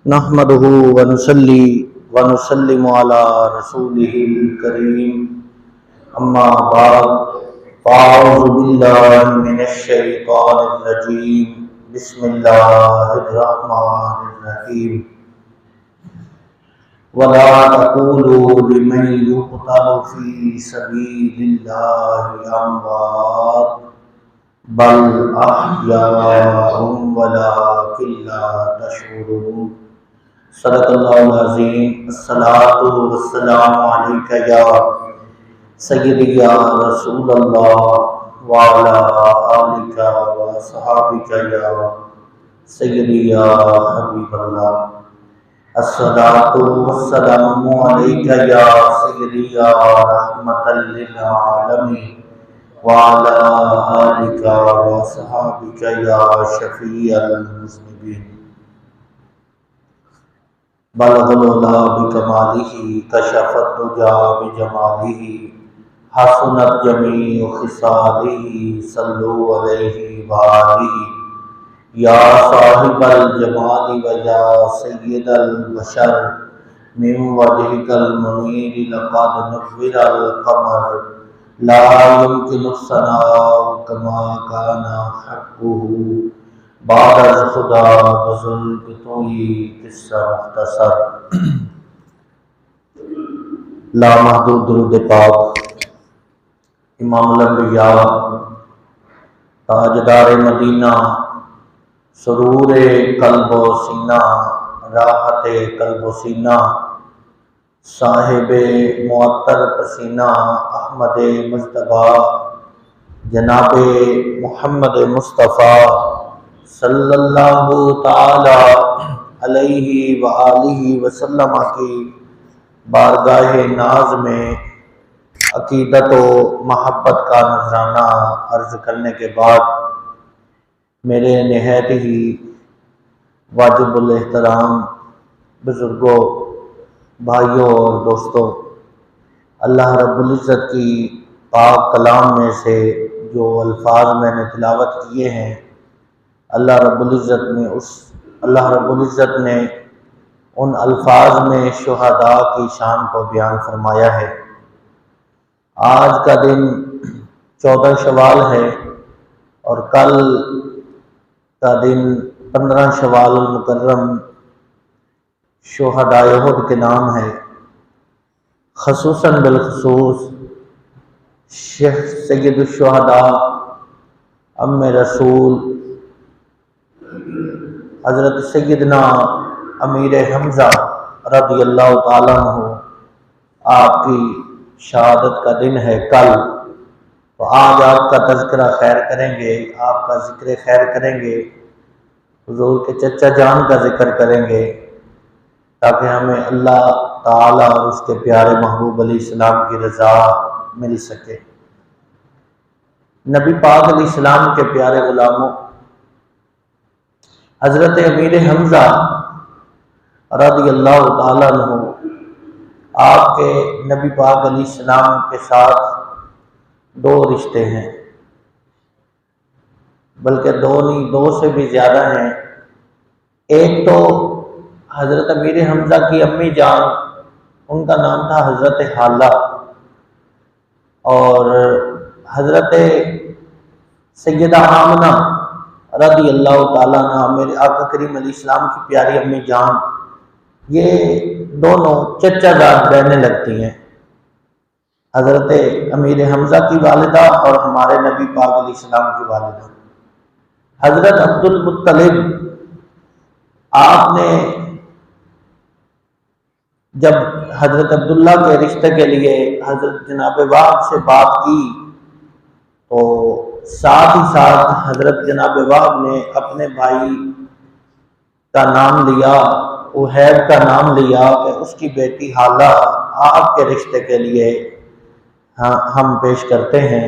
نحمده ونصلي ونسلم على رسوله الكريم اما بعد فاعوذ بالله من الشيطان الرجيم بسم الله الرحمن الرحيم ولا تقولوا لمن يقتل في سبيل الله اموات بل احياء ولكن لا تشعرون صدق اللہ العظیم۔ الصلاۃ والسلام علیک یا سیدی یا رسول اللہ وعلی آلک وصحابک یا سیدی یا حبیب اللہ۔ الصلاۃ والسلام علیک یا سیدی یا رحمۃ للعالمین وعلی آلک وصحابک یا شفیع المذنبین۔ بلغ العلا بکمالہ کشف الدجی بجمالہ حسنت جمیع خصالہ صلوا علیہ وآلہ یا صاحب الجمال ویا سید البشر من وجہک المنیر لقد نور القمر لا يمكن الثناء كما كان حقه بعد از خدا بزرگ توئی قصہ مختصر۔ لامحدود درود پاک امام الانبیاء تاجدار مدینہ سرور قلب و سینہ راحت قلب و سینہ صاحب معطر پسینہ احمد مجتبیٰ جناب محمد مصطفیٰ صلی اللہ تعالی علیہ وآلہ وسلم کی بارگاہ ناز میں عقیدت و محبت کا نذرانہ عرض کرنے کے بعد میرے نہایت ہی واجب الاحترام بزرگوں، بھائیوں اور دوستوں، اللہ رب العزت کی پاک کلام میں سے جو الفاظ میں نے تلاوت کیے ہیں، اللہ رب العزت نے ان الفاظ میں شہداء کی شان کو بیان فرمایا ہے۔ آج کا دن 14 شوال ہے اور کل کا دن 15 شوال المکرم شہداء احد کے نام ہے۔ خصوصاً بالخصوص شیخ سید الشہداء ام رسول حضرت سیدنا امیر حمزہ رضی اللہ تعالیٰ عنہ آپ کی شہادت کا دن ہے کل، تو آج آپ کا تذکرہ خیر کریں گے، آپ کا ذکر خیر کریں گے، حضور کے چچا جان کا ذکر کریں گے تاکہ ہمیں اللہ تعالیٰ اور اس کے پیارے محبوب علیہ السلام کی رضا مل سکے۔ نبی پاک علیہ السلام کے پیارے غلاموں، حضرت امیر حمزہ رضی اللہ تعالیٰ عنہ آپ کے نبی پاک علیہ السلام کے ساتھ دو رشتے ہیں، بلکہ دو نہیں، دو سے بھی زیادہ ہیں۔ ایک تو حضرت امیر حمزہ کی امی جان، ان کا نام تھا حضرت حالہ، اور حضرت سیدہ آمنہ رضی اللہ تعالیٰ عنہ میرے آقا کریم علیہ السلام کی پیاری امی جان، یہ دونوں چچا زاد بہنیں لگتی ہیں، حضرت امیر حمزہ کی والدہ اور ہمارے نبی پاک علیہ السلام کی والدہ۔ حضرت عبد المطلب، آپ نے جب حضرت عبداللہ کے رشتے کے لیے حضرت جناب وہب سے بات کی تو ساتھ ہی ساتھ حضرت جناب وہب نے اپنے بھائی کا نام لیا، وہیب کا نام لیا کہ اس کی بیٹی حالہ آپ کے رشتے کے لیے ہم پیش کرتے ہیں۔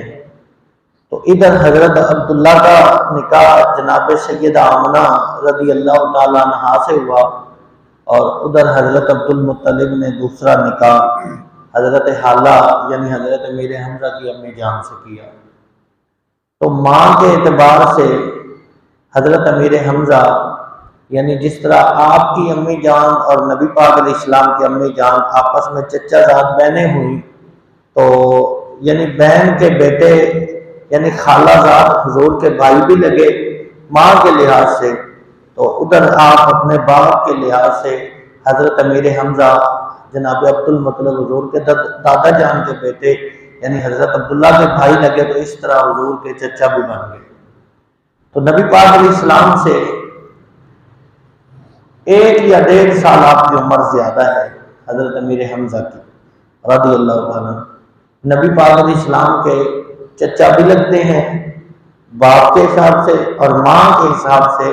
تو ادھر حضرت عبداللہ کا نکاح جناب سیدہ آمنہ رضی اللہ تعالیٰ عنہا سے ہوا، اور ادھر حضرت عبد المطلب نے دوسرا نکاح حضرت حالہ یعنی حضرت امیر حمزہ کی امی جان سے کیا۔ تو ماں کے اعتبار سے حضرت امیر حمزہ، یعنی جس طرح آپ کی امی جان اور نبی پاک علیہ السلام کی امی جان آپس میں چچا زاد بہنیں ہوئی، تو یعنی بہن کے بیٹے یعنی خالہ زاد حضور کے بھائی بھی لگے ماں کے لحاظ سے، تو ادھر آپ اپنے باپ کے لحاظ سے حضرت امیر حمزہ جناب عبد المطلب حضور کے دادا جان کے بیٹے یعنی حضرت عبداللہ کے بھائی لگے، تو اس طرح حضور کے چچا بھی بن گئے۔ تو نبی پاک علیہ السلام سے 1 یا 1.5 سال آپ کی عمر زیادہ ہے حضرت امیر حمزہ کی رضی اللہ تعالیٰ۔ نبی پاک علیہ السلام کے چچا بھی لگتے ہیں باپ کے حساب سے، اور ماں کے حساب سے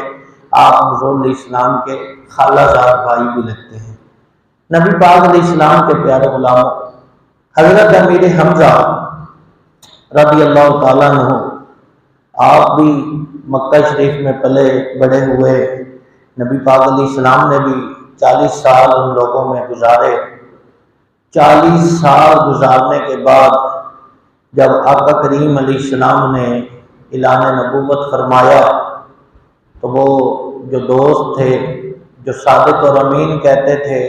آپ حضور علیہ السلام کے خالہ زاد بھائی بھی لگتے ہیں۔ نبی پاک علیہ السلام کے پیارے غلاموں، حضرت امیر حمزہ رضی اللہ تعالیٰ عنہ آپ بھی مکہ شریف میں پلے بڑے ہوئے، نبی پاک علیہ السلام نے بھی 40 سال ان لوگوں میں گزارے۔ 40 سال گزارنے کے بعد جب آقا کریم علیہ السلام نے اعلان نبوت فرمایا، تو وہ جو دوست تھے، جو صادق اور امین کہتے تھے،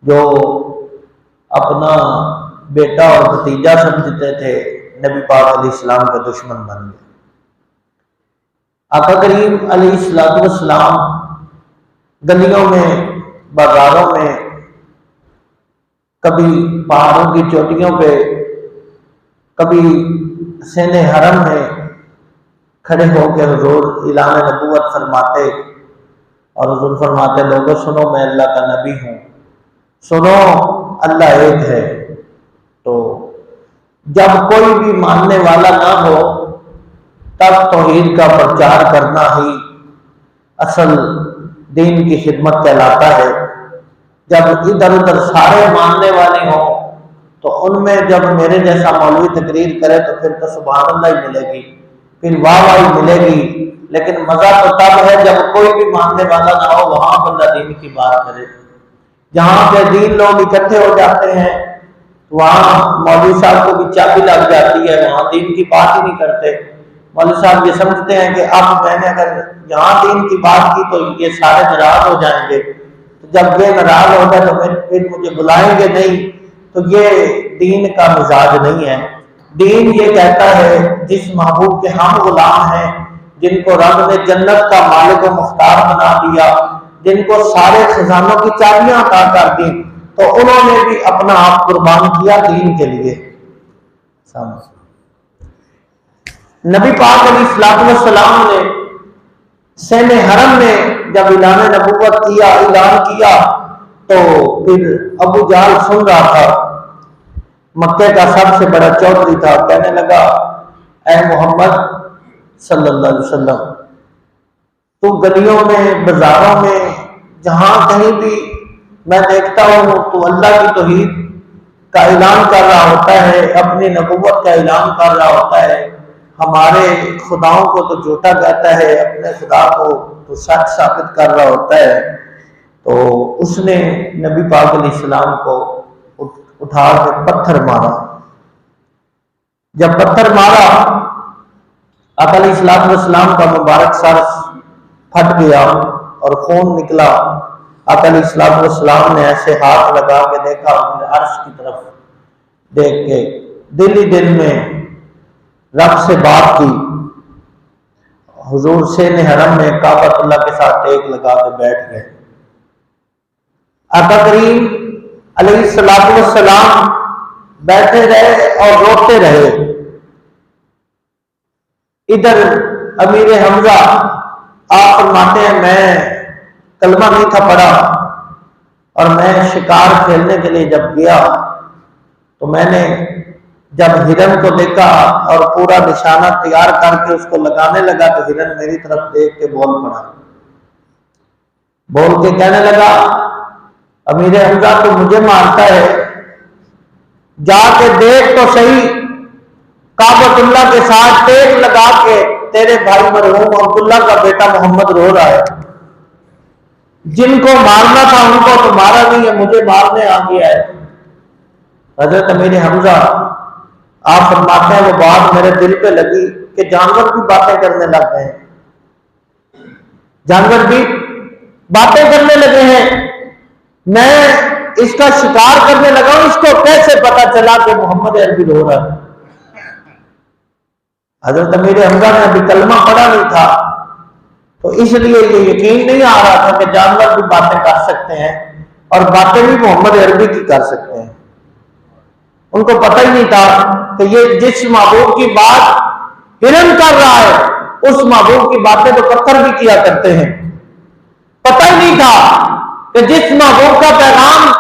جو اپنا بیٹا اور بھتیجا سمجھتے تھے، نبی پاک علیہ السلام کا دشمن بن گئے۔ آقا کریم علیہ السلام گلیوں میں، بازاروں میں، کبھی پہاڑوں کی چوٹیوں پہ، کبھی سین حرم میں کھڑے ہو کے حضور اعلان نبوت فرماتے، اور حضور فرماتے لوگوں سنو میں اللہ کا نبی ہوں، سنو اللہ ایک ہے۔ تو جب کوئی بھی ماننے والا نہ ہو تب توحید کا پرچار کرنا ہی اصل دین کی خدمت کہلاتا ہے۔ جب ادھر ادھر سارے ماننے والے ہوں تو ان میں جب میرے جیسا مولوی تقریر کرے تو پھر تو سبحان اللہ ہی ملے گی، پھر واہ واہ ملے گی، لیکن مزہ تو تب ہے جب کوئی بھی ماننے والا نہ ہو، وہاں بندہ دین کی بات کرے۔ جہاں پہ دین لوگ اکٹھے ہو جاتے ہیں وہاں مولوی صاحب کو بھی چابی لگ جاتی ہے، وہاں دین کی بات ہی نہیں کرتے۔ مولوی صاحب یہ سمجھتے ہیں کہ اب میں نے اگر یہاں دین کی بات کی تو یہ سارے ناراض ہو جائیں گے، تو جب یہ ناراض ہو گئے تو پھر مجھے بلائیں گے نہیں، تو یہ دین کا مزاج نہیں ہے۔ دین یہ کہتا ہے جس محبوب کے ہم غلام ہیں، جن کو رب نے جنت کا مالک و مختار بنا دیا، جن کو سارے خزانوں کی چابیاں عطا کر دی، تو انہوں نے بھی اپنا آپ قربان کیا دین کے لیے۔ نبی پاک علیہ السلام نے سین حرم میں جب اعلان نبوت کیا، اعلان کیا، تو پھر ابو جہل سن رہا تھا، مکے کا سب سے بڑا چودھری تھا، کہنے لگا اے محمد صلی اللہ علیہ وسلم، تو گلیوں میں، بازاروں میں، جہاں کہیں بھی میں دیکھتا ہوں تو اللہ کی توحید کا اعلان کر رہا ہوتا ہے، اپنی نبوت کا اعلان کر رہا ہوتا ہے، ہمارے خداؤں کو تو جھوٹا کہتا ہے، اپنے خدا کو تو سچ ثابت کر رہا ہوتا ہے۔ تو اس نے نبی پاک علیہ السلام کو اٹھا کے پتھر مارا۔ جب پتھر مارا، آقا علیہ السلام کا مبارک سر پھٹ گیا اور خون نکلا۔ آقا علیہ السلام نے ایسے ہاتھ لگا کے دیکھا، اپنے عرش کی طرف دیکھ کے دل ہی دل میں رب سے بات کی۔ حضور سین حرم میں کعبۃ اللہ کے ساتھ ٹیک لگا کے بیٹھ گئے۔ آقا کریم علیہ السلام بیٹھے رہے اور روتے رہے۔ ادھر امیر حمزہ آپ فرماتے ہیں میں کلمہ نہیں تھا پڑھا، اور میں شکار کھیلنے کے لیے جب گیا تو میں نے جب ہرن کو دیکھا اور پورا نشانہ تیار کر کے اس کو لگانے لگا تو ہرن میری طرف دیکھ کے بول پڑا، بول کے کہنے لگا امیر حمزہ تو مجھے مارتا ہے، جا کے دیکھ تو صحیح، کعبۃ اللہ کے ساتھ ٹیک لگا کے تیرے بھائی مرحوم عبداللہ کا بیٹا محمد رو رہا ہے، جن کو مارنا تھا ان کو تو مارا نہیں ہے، مجھے مارنے آ گیا ہے۔ حضرت امیر حمزہ آپ فرماتے ہیں وہ بات میرے دل پہ لگی، کہ جانور بھی باتیں کرنے لگ گئے ہیں، جانور بھی باتیں کرنے لگے ہیں، میں اس کا شکار کرنے لگا ہوں، اس کو کیسے پتا چلا کہ محمد عربی رو رہا ہے؟ حضرت امیر حمزہ نے ابھی کلمہ پڑھا نہیں تھا، تو اس لیے یہ یقین نہیں آ رہا تھا کہ جانور بھی باتیں کر سکتے ہیں اور باتیں بھی محمد عربی کی کر سکتے ہیں۔ ان کو پتہ ہی نہیں تھا کہ یہ جس محبوب کی بات ہرن کر رہا ہے اس محبوب کی باتیں تو پتھر بھی کیا کرتے ہیں۔ پتہ ہی نہیں تھا کہ جس محبوب کا پیغام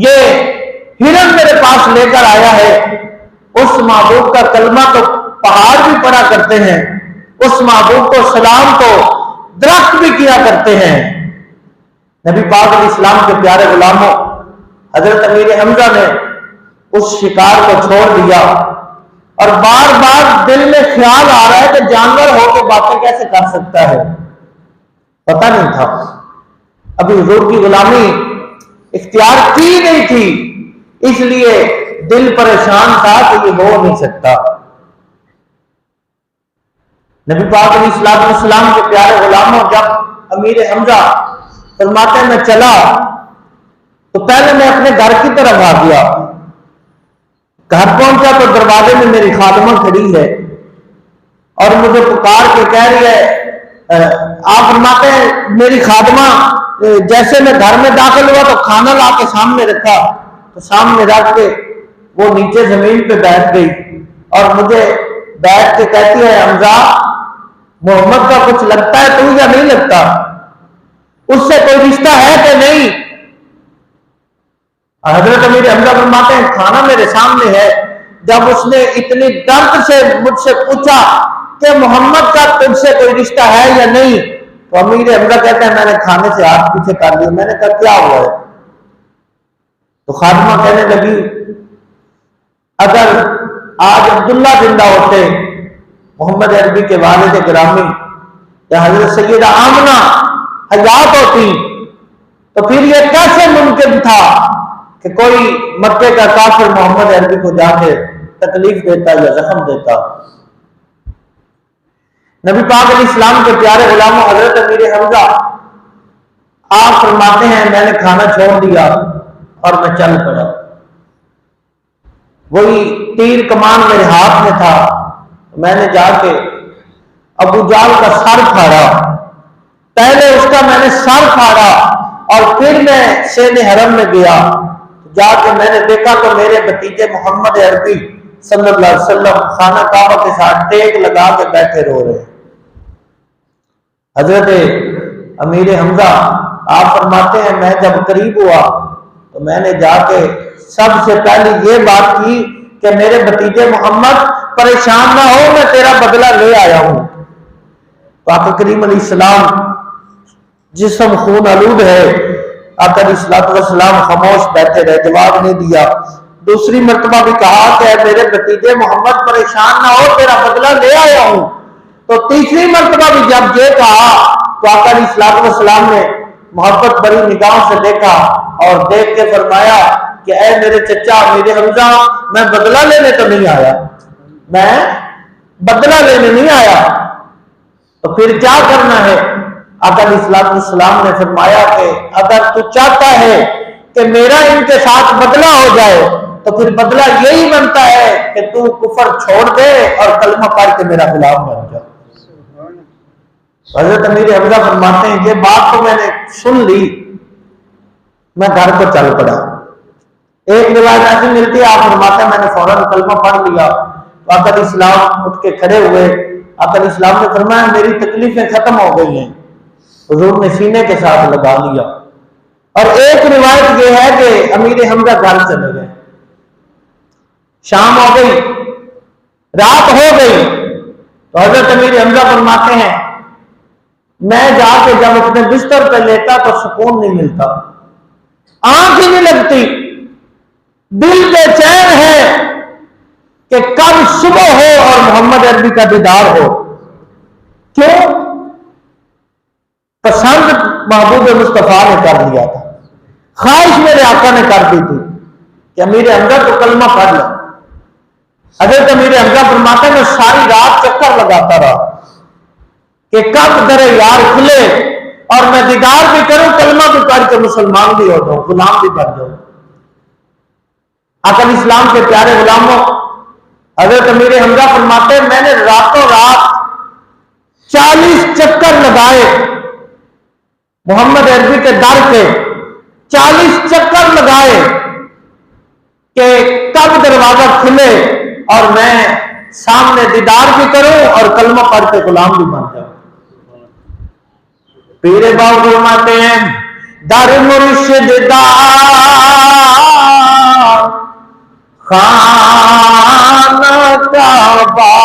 یہ ہرن میرے پاس لے کر آیا ہے اس محبوب کا کلمہ تو پہاڑ بھی پڑھا کرتے ہیں، اس محبوب کو سلام تو درخت بھی کیا کرتے ہیں۔ نبی پاک علیہ السلام کے پیارے غلاموں، حضرت امیر حمزہ نے اس شکار کو چھوڑ دیا اور بار بار دل میں خیال آ رہا ہے کہ جانور ہو کے باتیں کیسے کر سکتا ہے، پتہ نہیں تھا، ابھی حضور کی غلامی اختیار کی نہیں تھی، اس لیے دل پریشان تھا کہ یہ ہو نہیں سکتا۔ نبی پاک علیہ السلام کے پیارے غلاموں، جب امیر حمزہ فرماتے ہیں میں چلا تو پہلے میں اپنے گھر کی طرف آ گیا، گھر پہنچا تو دروازے میں میری خادمہ کھڑی ہے اور مجھے پکار کے کہہ رہی ہے، آپ فرماتے ہیں میری خادمہ جیسے میں گھر میں داخل ہوا تو کھانا لا کے سامنے رکھا، تو سامنے رکھ کے وہ نیچے زمین پہ بیٹھ گئی اور مجھے بیٹھ کے کہتی ہے حمزہ محمد کا کچھ لگتا ہے تو یا نہیں لگتا، اس سے کوئی رشتہ ہے کہ نہیں؟ حضرت امیر حمزہ فرماتے ہیں کھانا میرے سامنے ہے، جب اس نے اتنی درد سے مجھ سے پوچھا کہ محمد کا تجھ سے کوئی رشتہ ہے یا نہیں، تو امیر حمزہ کہتے ہیں میں نے کھانے سے ہاتھ پیچھے کر لیا، میں نے کہا کیا ہوا ہے؟ تو خادمہ کہنے لگی اگر آج عبداللہ زندہ ہوتے، محمد عربی کے والد گرامی یا حضرت سیدہ آمنہ حیات ہوتی، تو پھر یہ کیسے ممکن تھا کہ کوئی مکے کا کافر محمد عربی کو جا کے تکلیف دیتا یا زخم دیتا؟ نبی پاک علیہ السلام کے پیارے غلاموں، حضرت امیر حمزہ آپ فرماتے ہیں میں نے کھانا چھوڑ دیا اور میں چل پڑا، وہی تیر کمان میرے ہاتھ میں تھا، میں نے جا کے ابو جال کا سر پھاڑا، پہلے اس کا میں نے سر پھاڑا اور پھر میں سین حرم میں گیا، جا کے میں نے دیکھا تو میرے بھتیجے محمد عربی صلی اللہ علیہ وسلم خانہ کعبہ کے ساتھ ٹیک لگا کے بیٹھے رو رہے ہیں۔ حضرت امیر حمزہ آپ فرماتے ہیں میں جب قریب ہوا تو میں نے جا کے سب سے پہلے یہ بات کی کہ میرے بھتیجے محمد پریشان نہ ہو، میں تیرا بدلہ لے آیا ہوں۔ آقا کریم علیہ السلام جسم خون آلود ہے، آقا علیہ السلام خاموش بیٹھے رہے، جواب نہیں دیا۔ دوسری مرتبہ بھی کہا کہ میرے بھتیجے محمد پریشان نہ ہو، تیرا بدلہ لے آیا ہوں۔ تو تیسری مرتبہ بھی جب یہ کہا تو آقا علیہ السلام نے محبت بڑی نگاہوں سے دیکھا اور دیکھ کے فرمایا کہ اے میرے چچا میرے حمزہ، میں بدلہ لینے تو نہیں آیا، میں بدلہ لینے نہیں آیا، تو پھر کیا کرنا ہے؟ آقا علیہ السلام نے فرمایا کہ اگر تو چاہتا ہے کہ میرا ان کے ساتھ بدلہ ہو جائے تو پھر بدلہ یہی بنتا ہے کہ تو کفر چھوڑ دے اور کلمہ پڑھ کے میرا غلام بن جا۔ حضرت امیر حمزہ فرماتے ہیں یہ بات تو میں نے سن لی، میں گھر کو چل پڑا۔ ایک روایت ایسی ملتی ہے، آپ فرماتے ہیں میں نے فوراً کلمہ پڑھ لیا، آقا علیہ السلام اٹھ کے کھڑے ہوئے، آقا علیہ السلام نے فرمایا میری تکلیفیں ختم ہو گئی ہیں، حضور نے سینے کے ساتھ لگا لیا۔ اور ایک روایت یہ ہے کہ امیر حمزہ گھر چلے گئے، شام ہو گئی، رات ہو گئی، تو حضرت امیر حمزہ فرماتے ہیں میں جا کے جب اپنے بستر پہ لیتا تو سکون نہیں ملتا، آنکھ ہی نہیں لگتی، دل بے چین ہے کہ کب صبح ہو اور محمد عربی کا دیدار ہو۔ کیوں؟ پسند محبوب مصطفیٰ نے کر لیا تھا، خواہش میرے آقا نے کر دی تھی کہ امیر حمزہ تو کلمہ پڑھ لے۔ حضرت امیر حمزہ فرماتے ہیں میں ساری رات چکر لگاتا رہا کہ کب در یار کھلے اور میں دیدار بھی کروں، کلمہ بھی پڑھ کے مسلمان بھی ہو جاؤں، غلام بھی بن جاؤں۔ آقا اسلام کے پیارے غلاموں، حضرت امیر حمزہ فرماتے ہیں میں نے راتوں رات 40 چکر لگائے محمد عربی کے در پہ، 40 چکر لگائے کہ کب دروازہ کھلے اور میں سامنے دیدار بھی کروں اور کلمہ پڑھ کے غلام بھی بن جاؤں۔ پیر باؤ فرماتے ہیں در مرشد دار خانہ کعبہ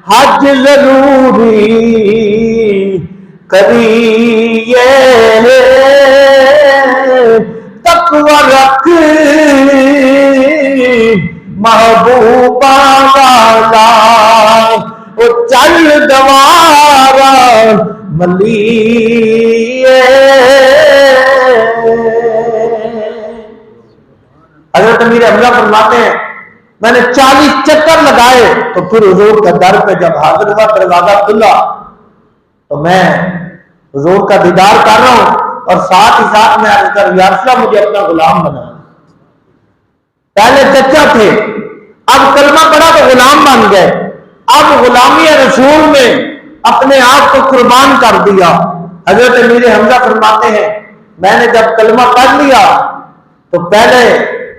حج ضروری کریے تقوی رکھ محبوبہ والا او چل دوارا ملیے۔ حضرت امیر حمزہ فرماتے ہیں میں نے 40 چکر لگائے تو پھر حضور کا در پہ جب حاضر ہوا، دروازہ کھلا تو میں حضور کا دیدار کر رہا ہوں اور ساتھ ہی ساتھ میں عرض کر یا رسول اللہ مجھے اپنا غلام بنا۔ پہلے چچا تھے، اب کلمہ پڑھا تو غلام بن گئے، اب غلامی رسول میں اپنے آپ کو قربان کر دیا۔ حضرت امیر حمزہ فرماتے ہیں میں نے جب کلمہ پڑھ لیا تو پہلے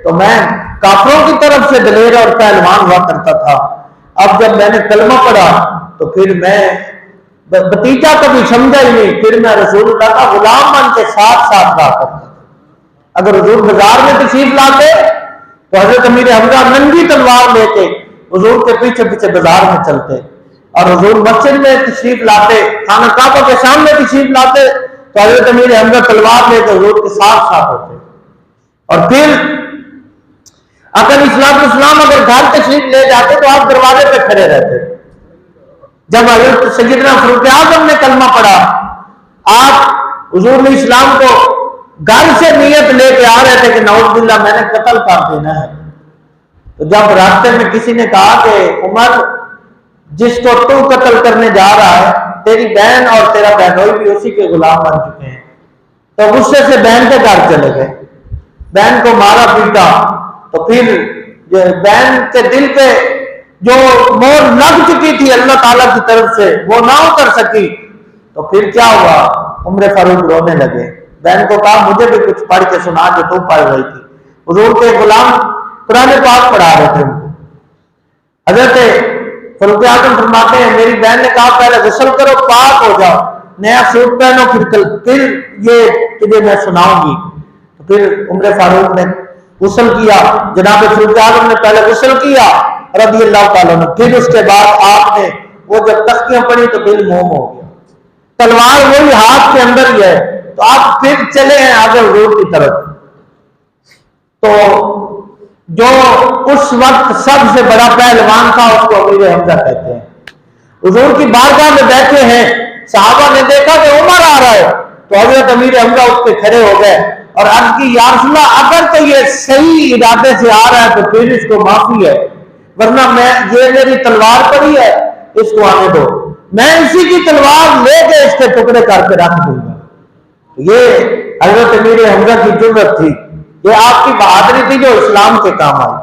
تو میں کافروں کی طرف سے دلیر اور پہلوان ہوا کرتا تھا، اب جب میں نے کلمہ پڑھا تو پھر میں بتیجا کبھی سمجھا ہی نہیں، پھر میں رسول اللہ کا غلام بن کے ساتھ ساتھ رہا کرتا تھا۔ اگر حضور بازار میں تشریف لاتے تو حضرت امیر حمزہ ننگی تلوار لے کے حضور کے پیچھے پیچھے بازار میں چلتے، اور حضور مسجد میں تشریف لاتے، خانہ کعبہ کے سامنے تشریف لاتے تو حضرت امیر حمزہ تلوار لے کے حضور کے ساتھ ساتھ ہوتے۔ اور پھر اگر اسلام اگر گھر تشریف لے جاتے تو آپ دروازے پہ کھڑے رہتے۔ جب حضرت سیدنا فاروق اعظم نے کلمہ پڑھا، آپ حضور نے اسلام کو گھر سے نیت لے کے آ رہے تھے کہ نعوذ باللہ میں نے قتل کر دینا ہے، تو جب راستے میں کسی نے کہا کہ عمر جس کو تو قتل کرنے جا رہا ہے تیری بہن اور تیرا بہنوئی بھی اسی کے غلام بن چکے ہیں، تو غصے سے بہن کے گھر چلے گئے، بہن کو مارا پیٹا، تو پھر بہن کے دل پہ جو مور لگ چکی تھی اللہ تعالیٰ کی طرف سے وہ نہ اتر سکی، تو پھر کیا ہوا، عمر فاروق رونے لگے، بہن کو کہا مجھے بھی کچھ پڑھ کے سنا جو تو پڑھ رہی تھی۔ حضور کے غلام قرآن پاک پڑھا رہے تھے ان کو۔ حضرت فاروق اعظم فرماتے ہیں میری بہن نے کہا پہلے غسل کرو، پاک ہو جاؤ، نیا سوٹ پہنو، پھر یہ تجھے میں سناؤں گی۔ تو پھر عمر فاروق نے غسل کیا، جناب فاروق اعظم نے پہلے غسل کیا رضی اللہ تعالیٰ عنہ، پھر اس کے بعد آپ نے وہ جب تختیاں پڑھی تو دل موم ہو گیا، تلوار وہی ہاتھ کے اندر ہی ہے، تو آپ پھر چلے ہیں آگے حضور کی طرف۔ تو جو اس وقت سب سے بڑا پہلوان تھا اس کو امیر حمزہ کہتے ہیں، حضور کی بارگاہ میں بیٹھے ہیں، صحابہ نے دیکھا کہ عمر آ رہا ہے تو حضرت امیر حمزہ اٹھ کے کھڑے ہو گئے اور عرض کی یا رسول اللہ اگر تو یہ صحیح ارادے سے آ رہا ہے تو پھر اس کو معافی ہے، ورنہ یہ میری تلوار پڑی ہے اس کو آنے دو، میں اسی کی تلوار لے کے اس کے ٹکڑے کر کے رکھ دوں گا۔ یہ حضرت امیر حمزہ کی جرأت تھی، یہ آپ کی بہادری تھی جو اسلام کے کام آئی۔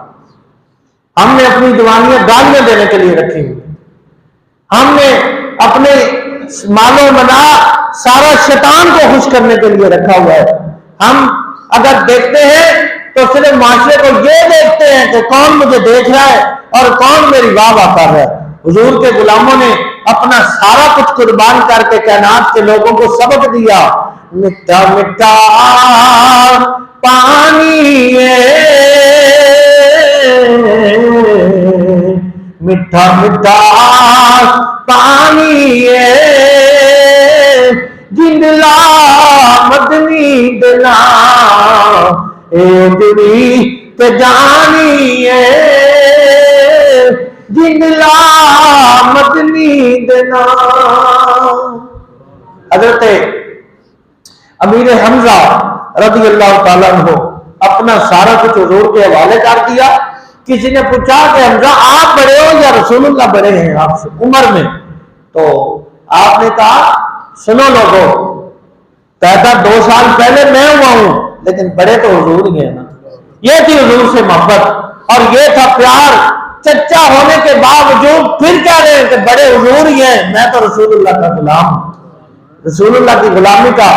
ہم نے اپنی جوانیاں گالیاں دینے کے لیے رکھی ہوئی، ہم نے اپنے مال و منع سارا شیطان کو خوش کرنے کے لیے رکھا ہوا ہے۔ ہم اگر دیکھتے ہیں تو صرف معاشرے کو یہ دیکھتے ہیں کہ کون مجھے دیکھ رہا ہے اور کون میری واہ واہ کر رہا ہے۔ حضور کے غلاموں نے اپنا سارا کچھ قربان کر کے کائنات کے لوگوں کو سبق دیا، مٹھا مٹھا پانی میٹھا میٹھا پانی جندلا مدنی دلا اے دلی تے جانی جندلا مدنی دلا۔ حضرت امیر حمزہ رضی اللہ تعالیٰ عنہ اپنا سارا کچھ حضور کے حوالے کر دیا. کسی نے پوچھا کہ حمزہ آپ بڑے ہو یا رسول اللہ بڑے ہیں آپ سے عمر میں؟ تو آپ نے کہا سنو لوگوں، پیدا 2 سال پہلے میں ہوا ہوں لیکن بڑے تو حضور ہی ہیں نا. یہ تھی حضور سے محبت اور یہ تھا پیار. چچا ہونے کے باوجود پھر کہہ رہے ہیں کہ بڑے حضور ہی ہیں، میں تو رسول اللہ کا غلام ہوں. رسول اللہ کی غلامی کا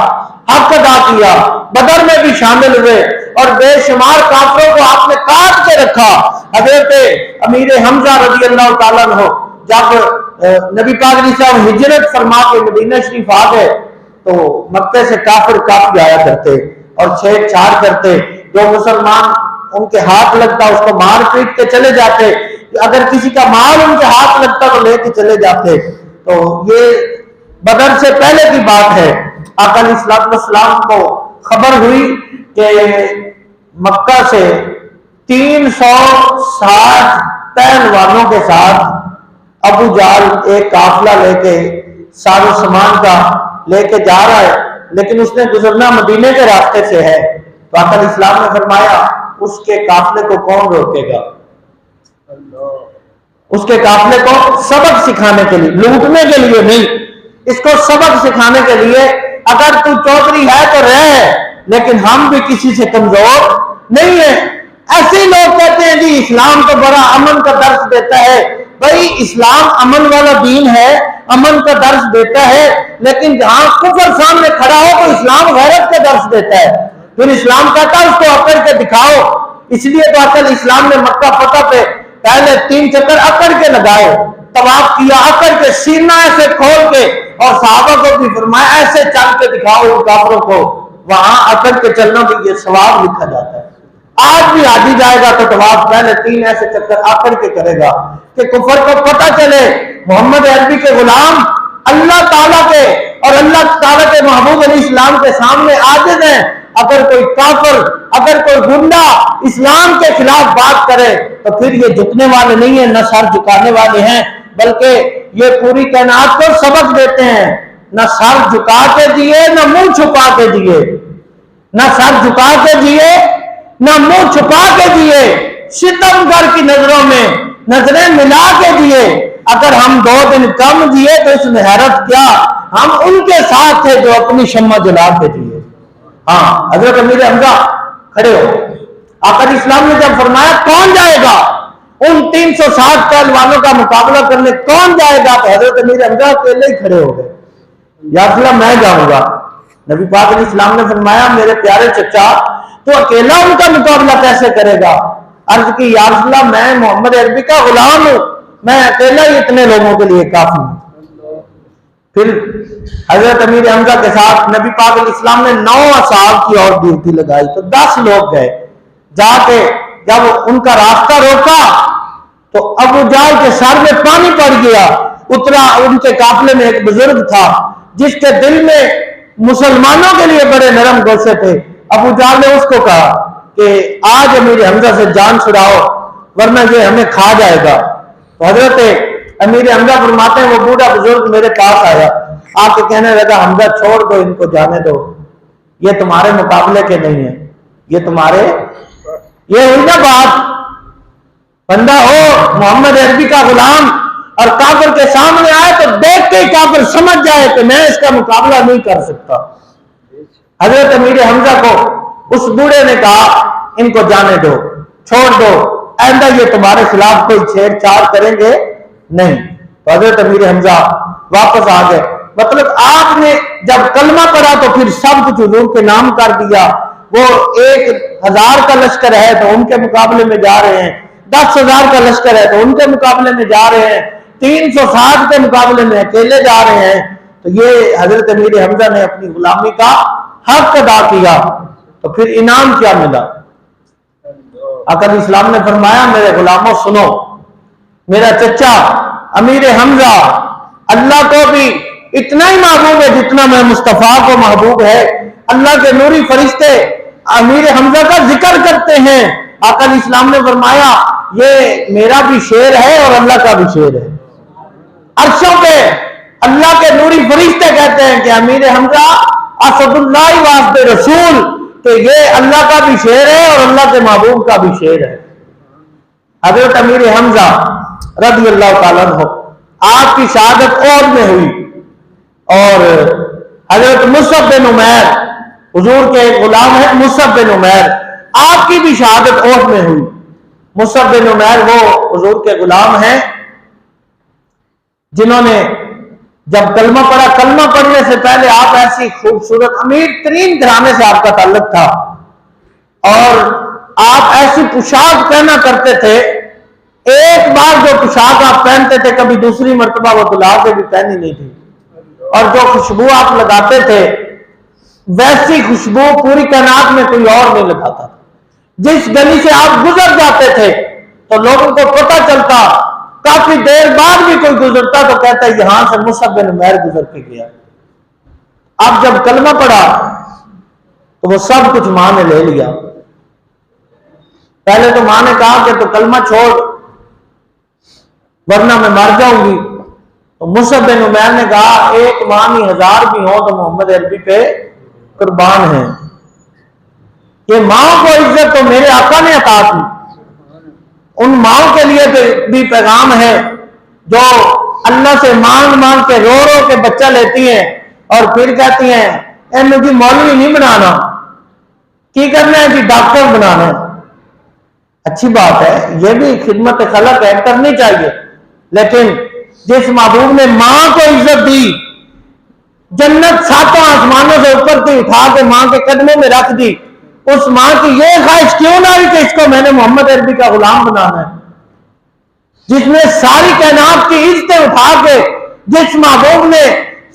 حق ادا کیا. بدر میں بھی شامل ہوئے اور بے شمار کافروں کو آپ نے کاٹ کے رکھا. حضرت امیر حمزہ رضی اللہ تعالیٰ عنہ جب نبی پاک علیہ السلام ہجرت فرما کے مدینہ شریف آ گئے تو مکے سے کافر کافی آیا کرتے اور چھیڑ چھاڑ کرتے. جو مسلمان ان کے ہاتھ لگتا اس کو مار پیٹ کے چلے جاتے. اگر کسی کا مال ان کے ہاتھ لگتا تو لے کے چلے جاتے. تو یہ بدر سے پہلے کی بات ہے. آقا علیہ السلام کو خبر ہوئی کہ مکہ سے 360 پہلوانوں کے ساتھ ابو جہل ایک قافلہ لے کے سارے سامان کا لے کے جا رہا ہے، لیکن اس نے گزرنا مدینے کے راستے سے ہے. تو آقا علیہ السلام نے فرمایا اس کے قافلے کو کون روکے گا؟ اس کے قافلے کو سبق سکھانے کے لیے، لوٹنے کے لیے نہیں، اس کو سبق سکھانے کے لیے. اگر تو چودھری ہے تو رہ، لیکن ہم بھی کسی سے کمزور نہیں ہیں. ایسے لوگ کہتے ہیں جی اسلام تو بڑا امن کا درس دیتا ہے. بھائی اسلام امن والا دین ہے، امن کا درس دیتا ہے، لیکن جہاں کفر سامنے کھڑا ہو تو اسلام غیرت کا درس دیتا ہے. پھر اسلام کہتا ہے اس کو اکڑ کے دکھاؤ. اس لیے تو اصل اسلام نے مکہ فتح پہ پہلے 3 چکر اکڑ کے لگائے، طواف کیا اکڑ کے، سینہ ایسے کھول کے، اور صحابہ کو بھی فرمایا ایسے چل کے دکھاؤ ان کافروں کو. وہاں اکڑ کے چلنا بھی یہ ثواب لکھا جاتا ہے. آج بھی حاجی جائے گا تو طواف پہلے 3 ایسے چکر اکڑ کے کرے گا کہ کفر کو پتہ چلے محمد عربی کے غلام اللہ تعالیٰ کے اور اللہ تعالیٰ کے محبوب علیہ السلام کے سامنے عاجز ہیں. اگر کوئی کافر، اگر کوئی گنڈا اسلام کے خلاف بات کرے تو پھر یہ جھکنے والے نہیں ہیں، نہ سر جھکانے والے ہیں، بلکہ یہ پوری کائنات کو سبق دیتے ہیں. نہ سر جھکا کے دیے نہ منہ چھپا کے دیے، نہ سر جھکا کے دیے نہ منہ چھپا کے دیے، ستمگر کی نظروں میں نظریں ملا کے دیے. اگر ہم 2 دن کم دیے تو اس میں حیرت کیا، ہم ان کے ساتھ تھے جو اپنی شمع جلا کے دیے. ہاں حضرت امیر حمزہ کھڑے ہو. آقا علیہ السلام نے جب فرمایا کون جائے گا ان 360 پہلوانوں کا مقابلہ کرنے، کون جائے گا؟ تو حضرت امیر حمزہ اکیلے ہی کھڑے ہو گئے. یا رسول اللہ میں جاؤں گا. نبی پاک علیہ السلام نے فرمایا میرے پیارے چچا تو اکیلا ان کا مقابلہ کیسے کرے گا؟ عرض کی یا رسول اللہ میں محمد عربی کا غلام ہوں، میں اکیلا ہی اتنے لوگوں کے لیے کافی ہوں. پھر حضرت امیر حمزہ کے ساتھ نبی پاک علیہ السلام نے 9 اصحاب کی اور ڈیوٹی لگائی تو 10 لوگ گئے. جا کے جب ان کا راستہ روکا تو ابو جہل کے سر میں پانی پڑ گیا. اترا ان کے قافلے میں ایک بزرگ تھا جس کے دل میں مسلمانوں کے لیے بڑے نرم گوشے تھے. ابو جہل نے اس کو کہا کہ آج امیر حمزہ سے جان چھڑاؤ ورنہ یہ ہمیں کھا جائے گا. تو حضرت امیر حمزہ فرماتے ہیں وہ بوڑھا بزرگ میرے پاس آیا، آ کے کہنے لگا حمزہ چھوڑ دو ان کو، جانے دو، یہ تمہارے مقابلے کے نہیں ہیں، یہ تمہارے، یہ ہوئی نا بات. بندہ ہو محمد عربی کا غلام اور کافر کے سامنے آئے تو دیکھ کے کافر سمجھ جائے کہ میں اس کا مقابلہ نہیں کر سکتا. حضرت امیر حمزہ کو اس بوڑھے نے کہا ان کو جانے دو، چھوڑ دو، آئندہ یہ تمہارے خلاف کوئی چھیڑ چھاڑ کریں گے نہیں. تو حضرت امیر حمزہ واپس آ گئے. مطلب آپ نے جب کلمہ پڑھا تو پھر سب کچھ حضور کے نام کر دیا. وہ 1000 کا لشکر ہے تو ان کے مقابلے میں جا رہے ہیں، 10,000 کا لشکر ہے تو ان کے مقابلے میں جا رہے ہیں، 360 کے مقابلے میں اکیلے جا رہے ہیں. تو یہ حضرت امیر حمزہ نے اپنی غلامی کا حق ادا کیا. تو پھر انعام کیا ملا؟ آقا علیہ السلام نے فرمایا میرے غلاموں سنو، میرا چچا امیر حمزہ اللہ کو بھی اتنا ہی محبوب ہے جتنا میں مصطفیٰ کو محبوب ہے. اللہ کے نوری فرشتے امیر حمزہ کا ذکر کرتے ہیں. آقا علیہ السلام نے فرمایا یہ میرا بھی شعر ہے اور اللہ کا بھی شعر ہے. عرشوں پہ اللہ کے نوری فرشتے کہتے ہیں کہ امیر حمزہ اسد اللہ واسطے رسول، کہ یہ اللہ کا بھی شعر ہے اور اللہ کے محبوب کا بھی شعر ہے۔ حضرت امیر حمزہ رضی اللہ تعالیٰ عنہ آپ کی شہادت احد میں ہوئی، اور حضرت مصعب بن عمیر، حضور کے ایک غلام ہے مصعب بن عمیر، آپ کی بھی شہادت احد میں ہوئی۔ مصعب بن عمیر وہ حضور کے غلام ہیں جنہوں نے جب کلمہ پڑھا، کلمہ پڑھنے سے پہلے آپ ایسی خوبصورت امیر ترین گھرانے سے آپ کا تعلق تھا، اور آپ ایسی پوشاک پہنا کرتے تھے، ایک بار جو پوشاک آپ پہنتے تھے کبھی دوسری مرتبہ وہ دلا کے بھی پہنی نہیں تھی، اور جو خوشبو آپ لگاتے تھے ویسی خوشبو پوری کائنات میں کوئی اور نہیں لگاتا تھا۔ جس گلی سے آپ گزر جاتے تھے تو لوگوں کو پتہ چلتا، کافی دیر بعد بھی کوئی گزرتا تو کہتا ہے یہاں سے مصعب بن عمیر گزر کے گیا۔ اب جب کلمہ پڑھا تو وہ سب کچھ ماں نے لے لیا۔ پہلے تو ماں نے کہا کہ تو کلمہ چھوڑ ورنہ میں مر جاؤں گی، تو مصعب بن عمیر نے کہا ایک ماں نہیں ہزار بھی ہوں تو محمد عربی پہ قربان ہیں۔ یہ ماں کو عزت تو میرے آقا نے عطا کی، ان ماں کے لیے بھی پیغام ہے جو اللہ سے مانگ مانگ کے رو رو کے بچہ لیتی ہیں اور پھر کہتی ہیں اے مجھے مولوی نہیں بنانا، کی کرنا ہے کہ ڈاکٹر بنانا ہے۔ اچھی بات ہے، یہ بھی خدمت خلق ہے، کرنی چاہیے، لیکن جس محبوب نے ماں کو عزت دی، جنت ساتوں آسمانوں سے اوپر تھی اٹھا کے ماں کے قدموں میں رکھ دی، اس ماں کی یہ خواہش کیوں نہ ہوئی کہ اس کو میں نے محمد عربی کا غلام بنانا ہے؟ جس نے ساری کائنات کی عزتیں اٹھا کے، جس محبوب نے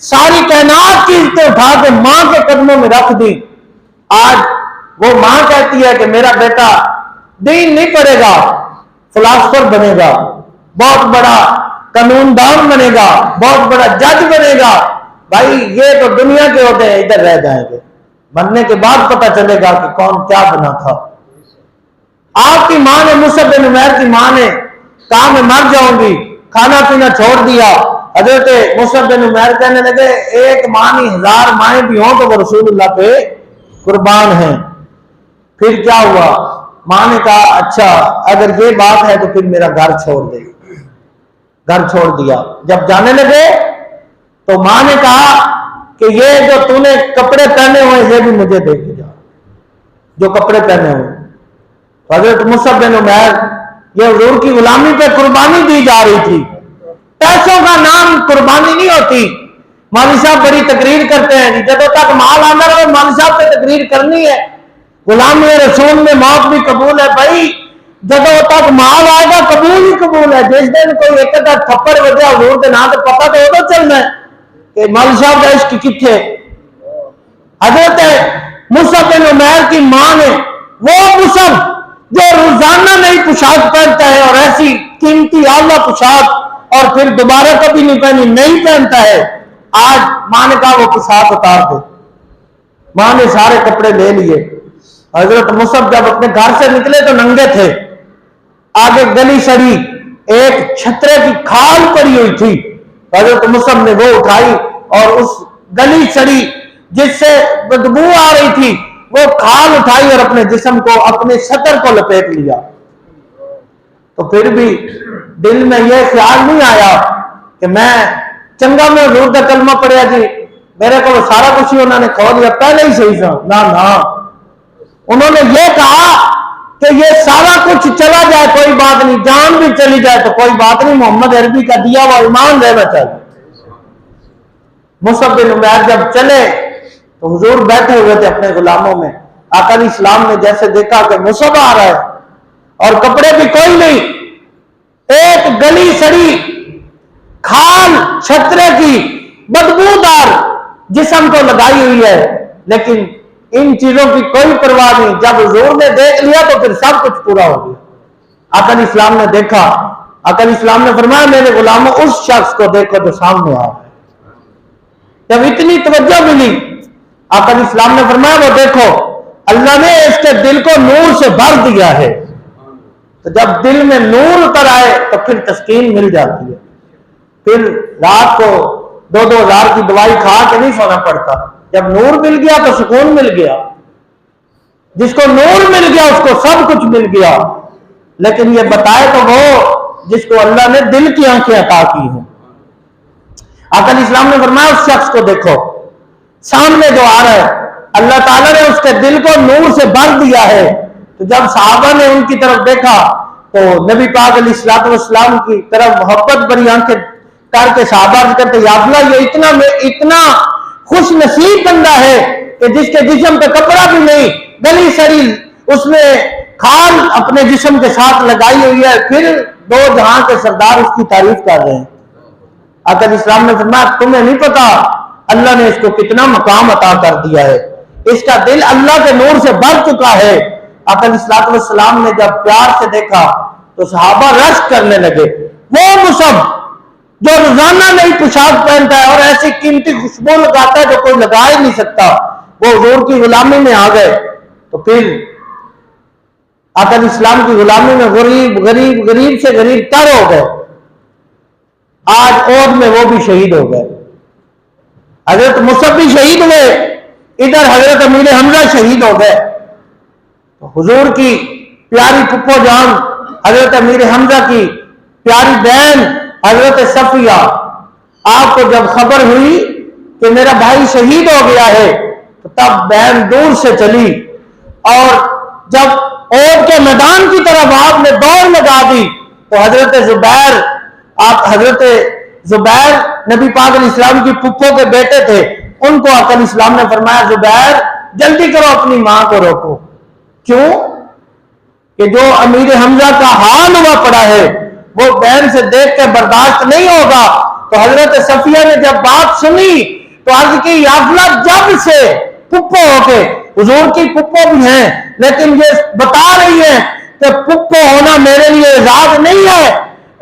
ساری کائنات کی عزتیں اٹھا کے ماں کے قدموں میں رکھ دی، آج وہ ماں کہتی ہے کہ میرا بیٹا دین نہیں پڑھے گا، فلاسفر بنے گا، بہت بڑا قانون دان بنے گا، بہت بڑا جج بنے گا۔ بھائی یہ تو دنیا کے ہوتے ہیں، ادھر رہ جائیں گے، مرنے کے بعد پتہ چلے گا کہ کون کیا بنا تھا۔ آپ کی ماں نے، مصعب بن عمیر کی ماں نے کہا میں مر جاؤں گی، کھانا پینا چھوڑ دیا۔ حضرت مصعب بن عمیر کہنے لگے ایک ماں نہیں ہزار مائیں بھی ہوں تو وہ رسول اللہ پہ قربان ہیں۔ پھر کیا ہوا؟ ماں نے کہا اچھا اگر یہ بات ہے تو پھر میرا گھر چھوڑ دے۔ گھر چھوڑ دیا۔ جب جانے لگے تو ماں نے کہا کہ یہ جو تو نے کپڑے پہنے ہوئے یہ بھی مجھے دے کے جا، جو کپڑے پہنے ہوئے۔ حضرت مصعب بن عمیر یہ حضور کی غلامی پہ قربانی دی جا رہی تھی۔ پیسوں کا نام قربانی نہیں ہوتی۔ مولوی صاحب بڑی تقریر کرتے ہیں جی جب تک مال آنا رہے مولوی صاحب پہ تقریر کرنی ہے، غلامی رسول میں موت بھی قبول ہے۔ بھائی جب تک مال آئے گا قبول ہی قبول ہے۔ جس دن کوئی ایک ادھر تھپڑ وجہ حضور کے نام تو پتہ تو ادھر چلنا ہے کہ مولوی صاحب کا عشق کتنے۔ حضرت مصعب بن عمیر کی ماں نے، وہ مصعب جو روزانہ نئی پوشاک پہنتا ہے اور ایسی قیمتی اعلیٰ پوشاک اور پھر دوبارہ کبھی نہیں پہنی نہیں پہنتا ہے، آج ماں نے کہا وہ پوشاک اتار دے۔ ماں نے سارے کپڑے لے لیے۔ حضرت مصعب جب اپنے گھر سے نکلے تو ننگے تھے، آگے گلی سڑی، ایک چھترے کی کھال پڑی ہوئی تھی، حضرت مصعب نے وہ اٹھائی اور اس گلی سڑی جس سے بدبو آ رہی تھی وہ کھال اٹھائی اور اپنے جسم کو، اپنے سطر کو لپیٹ لیا۔ تو پھر بھی دل میں یہ خیال نہیں آیا کہ میں چنگا میں حضور کا کلمہ پڑھیا جی میرے کو سارا کچھ ہی انہوں نے کھو دیا پہلے ہی صحیح تھا۔ نہ انہوں نے یہ کہا کہ یہ سارا کچھ چلا جائے کوئی بات نہیں، جان بھی چلی جائے تو کوئی بات نہیں، محمد عربی کا دیا ہوا ایمان رہنا چاہیے۔ مصعب بن عمیر جب چلے تو حضور بیٹھے ہوئے تھے اپنے غلاموں میں۔ آقا علیہ السلام نے جیسے دیکھا کہ مصعب آ رہا ہے اور کپڑے بھی کوئی نہیں، ایک گلی سڑی کھال چھترے کی بدبودار جسم کو لگائی ہوئی ہے، لیکن ان چیزوں کی کوئی پرواہ نہیں۔ جب حضور نے دیکھ لیا تو پھر سب کچھ پورا ہو گیا۔ آقا علیہ السلام نے دیکھا، آقا علیہ السلام نے فرمایا میرے غلاموں اس شخص کو دیکھو جو سامنے آ رہا ہے۔ جب اتنی توجہ ملی آقا علیہ السلام نے فرمایا وہ دیکھو اللہ نے اس کے دل کو نور سے بھر دیا ہے۔ تو جب دل میں نور اتر آئے تو پھر تسکین مل جاتی ہے، پھر رات کو 2,000 کی دوائی کھا کے نہیں سونا پڑتا۔ جب نور مل گیا تو سکون مل گیا۔ جس کو نور مل گیا اس کو سب کچھ مل گیا، لیکن یہ بتائے تو وہ جس کو اللہ نے دل کی آنکھیں عطا کی ہیں۔ آقا علیہ السلام نے فرمایا اس شخص کو دیکھو سامنے جو آ رہا ہے، اللہ تعالیٰ نے اس کے دل کو نور سے بھر دیا ہے۔ تو جب صحابہ نے ان کی طرف دیکھا تو نبی پاک علیہ السلام کی طرف محبت بری آنکھیں کر کے صحابہ سے کہتے یا اللہ یہ اتنا خوش نصیب بندہ ہے کہ جس کے جسم پہ کپڑا بھی نہیں، گلی سڑی اس نے کھال اپنے جسم کے ساتھ لگائی ہوئی ہے، پھر دو جہاں کے سردار اس کی تعریف کر رہے ہیں۔ آقا علیہ السلام نے فرمایا تمہیں نہیں پتا اللہ نے اس کو کتنا مقام عطا کر دیا ہے، اس کا دل اللہ کے نور سے بھر چکا ہے۔ آقا علیہ السلام نے جب پیار سے دیکھا تو صحابہ رشک کرنے لگے۔ وہ مصعب جو روزانہ نئی پوشاک پہنتا ہے اور ایسی قیمتی خوشبو لگاتا ہے جو کوئی لگا ہی نہیں سکتا، وہ حضور کی غلامی میں آ گئے۔ تو پھر آقا علیہ السلام کی غلامی میں غریب سے غریب تر ہو گئے۔ آج عہد میں وہ بھی شہید ہو گئے، حضرت مصعب بھی شہید ہوئے، ادھر حضرت امیر حمزہ شہید ہو گئے۔ حضور کی پیاری پھپھو جان حضرت امیر حمزہ کی پیاری بہن حضرت صفیہ، آپ کو جب خبر ہوئی کہ میرا بھائی شہید ہو گیا ہے تو تب بہن دور سے چلی، اور جب عہد کے میدان کی طرف آپ نے دوڑ لگا دی تو حضرت زبیر نبی پاک علیہ السلام کی پھپھو کے بیٹے تھے، ان کو آقا علیہ السلام نے فرمایا زبیر جلدی کرو اپنی ماں کو روکو۔ کیوں کہ جو امیر حمزہ کا حال ہوا پڑا ہے وہ بہن سے دیکھ کے برداشت نہیں ہوگا۔ تو حضرت صفیہ نے جب بات سنی تو عرض کی یا اللہ جب سے پھپھو ہو کے، حضور کی پھپھو بھی ہیں لیکن یہ بتا رہی ہے کہ پھپھو ہونا میرے لیے اعزاز نہیں ہے،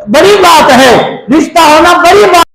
بڑی بات ہے، رشتہ ہونا بڑی بات